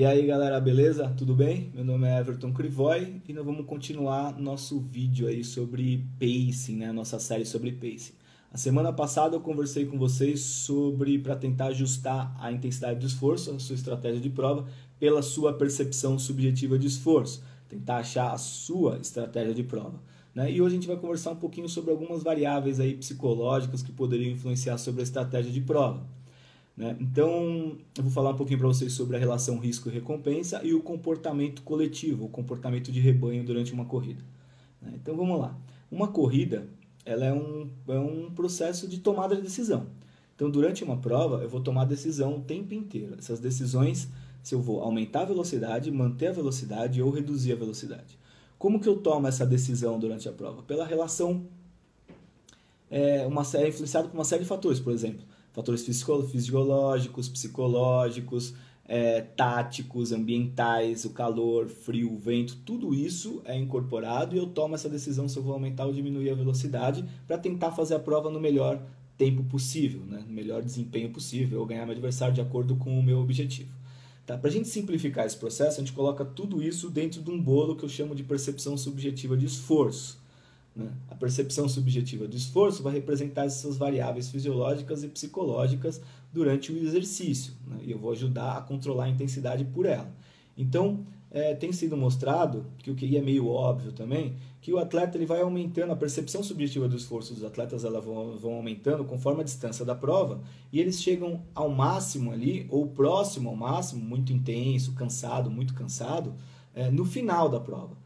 E aí galera, beleza? Tudo bem? Meu nome é Everton Crivoy e nós vamos continuar nosso vídeo aí sobre pacing, né? Nossa série sobre pacing. A semana passada eu conversei com vocês sobre para tentar ajustar a intensidade do esforço, a sua estratégia de prova, pela sua percepção subjetiva de esforço. Tentar achar a sua estratégia de prova, né? E hoje a gente vai conversar um pouquinho sobre algumas variáveis aí psicológicas que poderiam influenciar sobre a estratégia de prova. Então, eu vou falar um pouquinho para vocês sobre a relação risco e recompensa e o comportamento coletivo, o comportamento de rebanho durante uma corrida. Então, vamos lá. Uma corrida ela é um processo de tomada de decisão. Então, durante uma prova, eu vou tomar decisão o tempo inteiro. Essas decisões, se eu vou aumentar a velocidade, manter a velocidade ou reduzir a velocidade. Como que eu tomo essa decisão durante a prova? Pela relação, é influenciado por uma série de fatores, por exemplo. Fatores fisiológicos, psicológicos, táticos, ambientais, o calor, frio, o vento, tudo isso é incorporado e eu tomo essa decisão se eu vou aumentar ou diminuir a velocidade para tentar fazer a prova no melhor tempo possível, né? No melhor desempenho possível, ou ganhar meu adversário de acordo com o meu objetivo. Tá? Para a gente simplificar esse processo, a gente coloca tudo isso dentro de um bolo que eu chamo de percepção subjetiva de esforço. A percepção subjetiva do esforço vai representar essas variáveis fisiológicas e psicológicas durante o exercício, né? E eu vou ajudar a controlar a intensidade por ela. Então, tem sido mostrado, que o que é meio óbvio também, que o atleta ele vai aumentando, a percepção subjetiva do esforço dos atletas ela vão aumentando conforme a distância da prova, e eles chegam ao máximo ali, ou próximo ao máximo, muito intenso, cansado, muito cansado, no final da prova.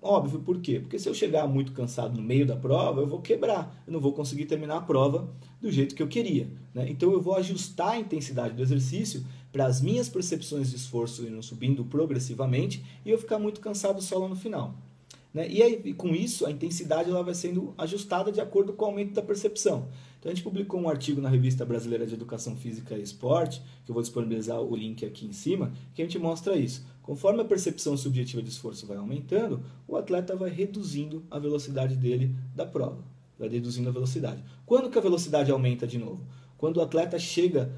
Óbvio, por quê? Porque se eu chegar muito cansado no meio da prova, eu vou quebrar, eu não vou conseguir terminar a prova do jeito que eu queria, né? Então eu vou ajustar a intensidade do exercício para as minhas percepções de esforço irem subindo progressivamente e eu ficar muito cansado só lá no final, né? E aí, com isso, a intensidade ela vai sendo ajustada de acordo com o aumento da percepção. Então a gente publicou um artigo na Revista Brasileira de Educação Física e Esporte, que eu vou disponibilizar o link aqui em cima, que a gente mostra isso. Conforme a percepção subjetiva de esforço vai aumentando, o atleta vai reduzindo a velocidade dele da prova. Vai reduzindo a velocidade. Quando que a velocidade aumenta de novo? Quando o atleta chega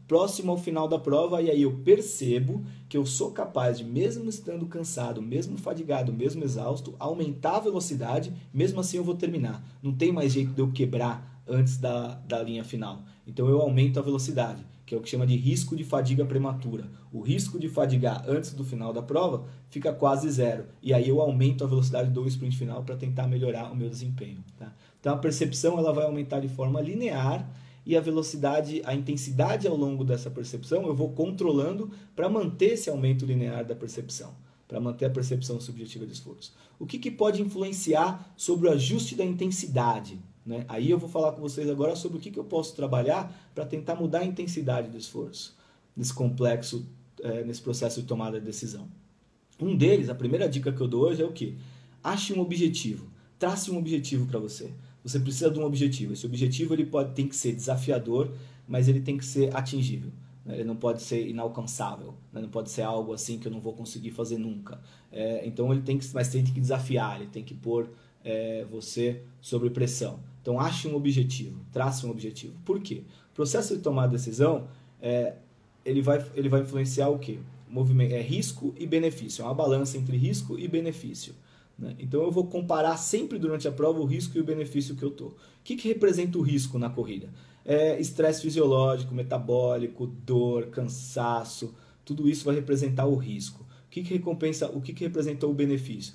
próximo ao final da prova e aí eu percebo que eu sou capaz de, mesmo estando cansado, mesmo fadigado, mesmo exausto, aumentar a velocidade, mesmo assim eu vou terminar. Não tem mais jeito de eu quebrar antes da linha final. Então eu aumento a velocidade, que é o que chama de risco de fadiga prematura. O risco de fadigar antes do final da prova fica quase zero. E aí eu aumento a velocidade do sprint final para tentar melhorar o meu desempenho. Tá? Então a percepção ela vai aumentar de forma linear e a velocidade, a intensidade ao longo dessa percepção eu vou controlando para manter esse aumento linear da percepção, para manter a percepção subjetiva de esforço. O que pode influenciar sobre o ajuste da intensidade? Né? Aí eu vou falar com vocês agora sobre o que eu posso trabalhar para tentar mudar a intensidade do esforço, nesse complexo, nesse processo de tomada de decisão. Um deles, a primeira dica que eu dou hoje é o quê? Ache um objetivo, trace um objetivo para você. Você precisa de um objetivo. Esse objetivo ele tem que ser desafiador, mas ele tem que ser atingível. Ele não pode ser inalcançável, né? Não pode ser algo assim que eu não vou conseguir fazer nunca. Então ele tem que desafiar, ele tem que pôr você sob pressão. Então ache um objetivo, trace um objetivo. Por quê? O processo de tomar decisão ele vai influenciar o quê? Risco e benefício. É uma balança entre risco e benefício. Então eu vou comparar sempre durante a prova o risco e o benefício que eu estou. O que representa o risco na corrida? Estresse fisiológico, metabólico, dor, cansaço, tudo isso vai representar o risco. O que representa o benefício?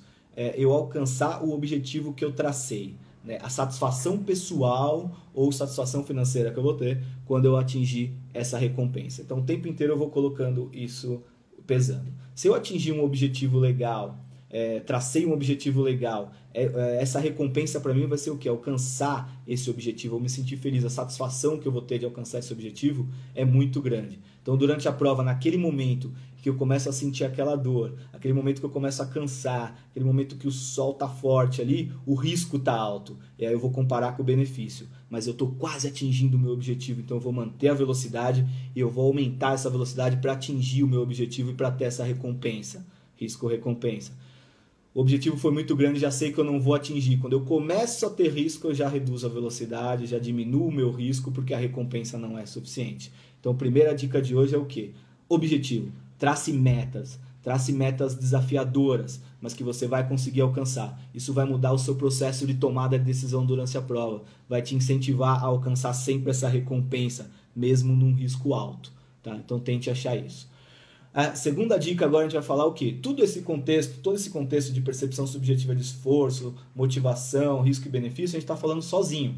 Eu alcançar o objetivo que eu tracei, né? A satisfação pessoal ou satisfação financeira que eu vou ter quando eu atingir essa recompensa. Então o tempo inteiro eu vou colocando isso pesando. Se eu atingir um objetivo legal, tracei um objetivo legal, essa recompensa para mim vai ser o quê? Alcançar esse objetivo, eu me sentir feliz, a satisfação que eu vou ter de alcançar esse objetivo é muito grande. Então durante a prova, naquele momento que eu começo a sentir aquela dor, aquele momento que eu começo a cansar, aquele momento que o sol está forte ali, o risco está alto, e aí eu vou comparar com o benefício, mas eu estou quase atingindo o meu objetivo, então eu vou manter a velocidade e eu vou aumentar essa velocidade para atingir o meu objetivo e para ter essa recompensa, risco-recompensa. O objetivo foi muito grande, já sei que eu não vou atingir. Quando eu começo a ter risco, eu já reduzo a velocidade, já diminuo o meu risco, porque a recompensa não é suficiente. Então, a primeira dica de hoje é o quê? Objetivo. Trace metas desafiadoras, mas que você vai conseguir alcançar. Isso vai mudar o seu processo de tomada de decisão durante a prova, vai te incentivar a alcançar sempre essa recompensa, mesmo num risco alto, tá? Então tente achar isso. A segunda dica agora a gente vai falar o quê? Todo esse contexto de percepção subjetiva de esforço, motivação, risco e benefício, a gente está falando sozinho.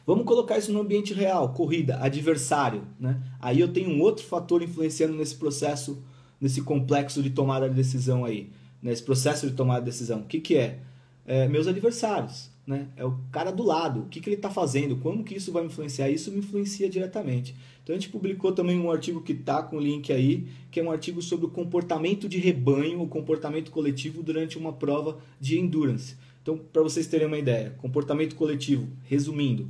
Vamos colocar isso no ambiente real, corrida, adversário, né? Aí eu tenho um outro fator influenciando nesse processo, nesse complexo de tomada de decisão aí, nesse processo de tomada de decisão. O que é? Meus adversários, né? É o cara do lado, o que ele está fazendo, como que isso vai me influenciar? Isso me influencia diretamente. Então a gente publicou também um artigo que está com o link aí, que é um artigo sobre o comportamento de rebanho, o comportamento coletivo durante uma prova de endurance. Então, para vocês terem uma ideia, comportamento coletivo, resumindo,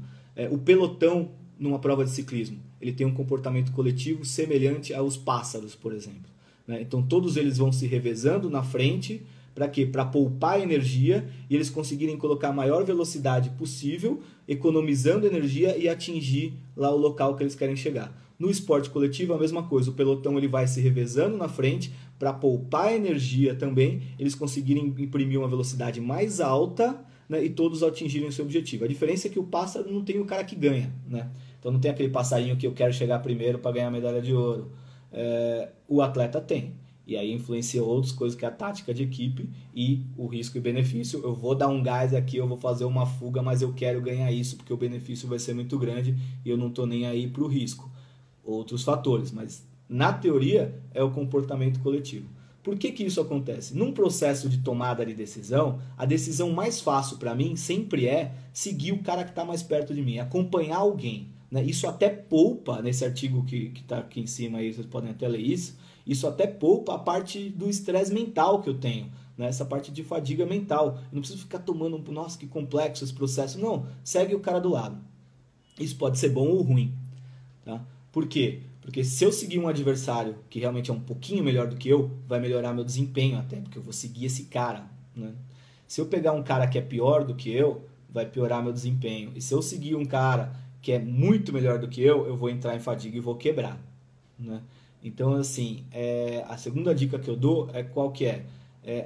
o pelotão numa prova de ciclismo, ele tem um comportamento coletivo semelhante aos pássaros, por exemplo, né? Então todos eles vão se revezando na frente, para quê? Para poupar energia e eles conseguirem colocar a maior velocidade possível, economizando energia e atingir lá o local que eles querem chegar. No esporte coletivo a mesma coisa, o pelotão ele vai se revezando na frente para poupar energia também, eles conseguirem imprimir uma velocidade mais alta, né, e todos atingirem o seu objetivo. A diferença é que o pássaro não tem o cara que ganha, né? Então não tem aquele passarinho que eu quero chegar primeiro para ganhar a medalha de ouro. O atleta tem. E aí influencia outras coisas que é a tática de equipe e o risco e benefício. Eu vou dar um gás aqui, eu vou fazer uma fuga, mas eu quero ganhar isso porque o benefício vai ser muito grande e eu não estou nem aí para o risco. Outros fatores, mas na teoria é o comportamento coletivo. Por que isso acontece? Num processo de tomada de decisão, a decisão mais fácil para mim sempre é seguir o cara que está mais perto de mim, acompanhar alguém, né? Isso até poupa, nesse artigo que está aqui em cima, aí, vocês podem até ler isso até poupa a parte do estresse mental que eu tenho, né? Essa parte de fadiga mental. Eu não preciso ficar tomando, nossa, que complexo esse processo. Não, segue o cara do lado. Isso pode ser bom ou ruim, tá? Por quê? Porque se eu seguir um adversário que realmente é um pouquinho melhor do que eu, vai melhorar meu desempenho até, porque eu vou seguir esse cara, né? Se eu pegar um cara que é pior do que eu, vai piorar meu desempenho. E se eu seguir um cara que é muito melhor do que eu vou entrar em fadiga e vou quebrar, né? Então, assim, a segunda dica que eu dou é qual que é?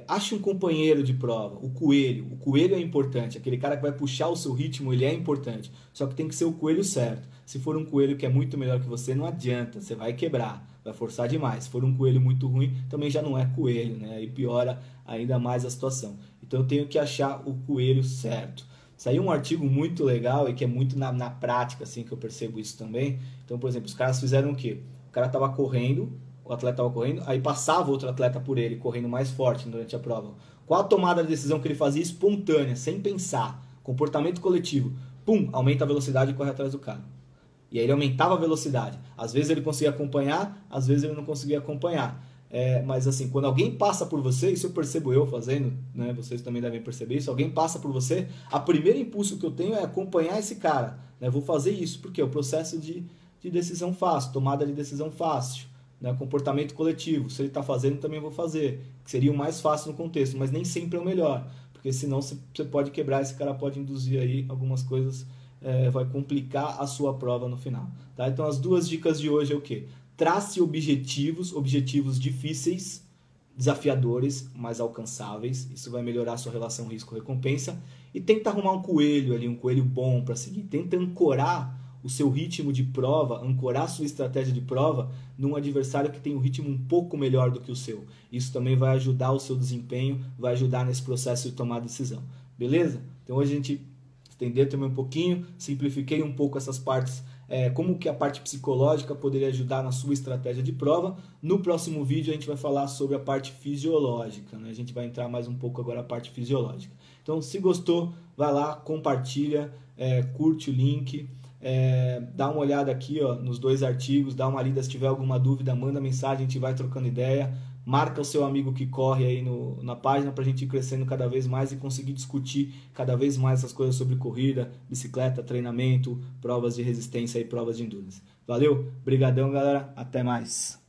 Ache um companheiro de prova, o coelho. O coelho é importante, aquele cara que vai puxar o seu ritmo, ele é importante. Só que tem que ser o coelho certo. Se for um coelho que é muito melhor que você, não adianta, você vai quebrar, vai forçar demais. Se for um coelho muito ruim, também já não é coelho, né? Aí piora ainda mais a situação. Então eu tenho que achar o coelho certo. Saiu um artigo muito legal e que é muito na prática, assim, que eu percebo isso também. Então, por exemplo, os caras fizeram o quê? O cara estava correndo, o atleta estava correndo, aí passava outro atleta por ele, correndo mais forte durante a prova. Qual a tomada de decisão que ele fazia? Espontânea, sem pensar. Comportamento coletivo. Pum, aumenta a velocidade e corre atrás do cara. E aí ele aumentava a velocidade. Às vezes ele conseguia acompanhar, às vezes ele não conseguia acompanhar. Mas assim, quando alguém passa por você, isso eu percebo eu fazendo, né? Vocês também devem perceber isso, alguém passa por você, o primeiro impulso que eu tenho é acompanhar esse cara, né? Vou fazer isso, porque é o processo de decisão fácil, tomada de decisão fácil, né? Comportamento coletivo, se ele está fazendo, também vou fazer, que seria o mais fácil no contexto, mas nem sempre é o melhor, porque senão você pode quebrar, esse cara pode induzir aí algumas coisas, vai complicar a sua prova no final, tá? Então as duas dicas de hoje é o quê? Trace objetivos difíceis, desafiadores, mas alcançáveis. Isso vai melhorar a sua relação risco-recompensa. E tenta arrumar um coelho ali, um coelho bom para seguir. Tenta ancorar o seu ritmo de prova, ancorar a sua estratégia de prova num adversário que tem um ritmo um pouco melhor do que o seu. Isso também vai ajudar o seu desempenho, vai ajudar nesse processo de tomar decisão. Beleza? Então hoje a gente estendeu também um pouquinho, simplifiquei um pouco essas partes, como que a parte psicológica poderia ajudar na sua estratégia de prova. No próximo vídeo a gente vai falar sobre a parte fisiológica, né? A gente vai entrar mais um pouco agora na parte fisiológica. Então, se gostou, vai lá, compartilha, curte o link, dá uma olhada aqui, ó, nos dois artigos, dá uma lida, se tiver alguma dúvida, manda mensagem, a gente vai trocando ideia. Marca o seu amigo que corre aí na página para a gente ir crescendo cada vez mais e conseguir discutir cada vez mais essas coisas sobre corrida, bicicleta, treinamento, provas de resistência e provas de endurance. Valeu, brigadão galera, até mais!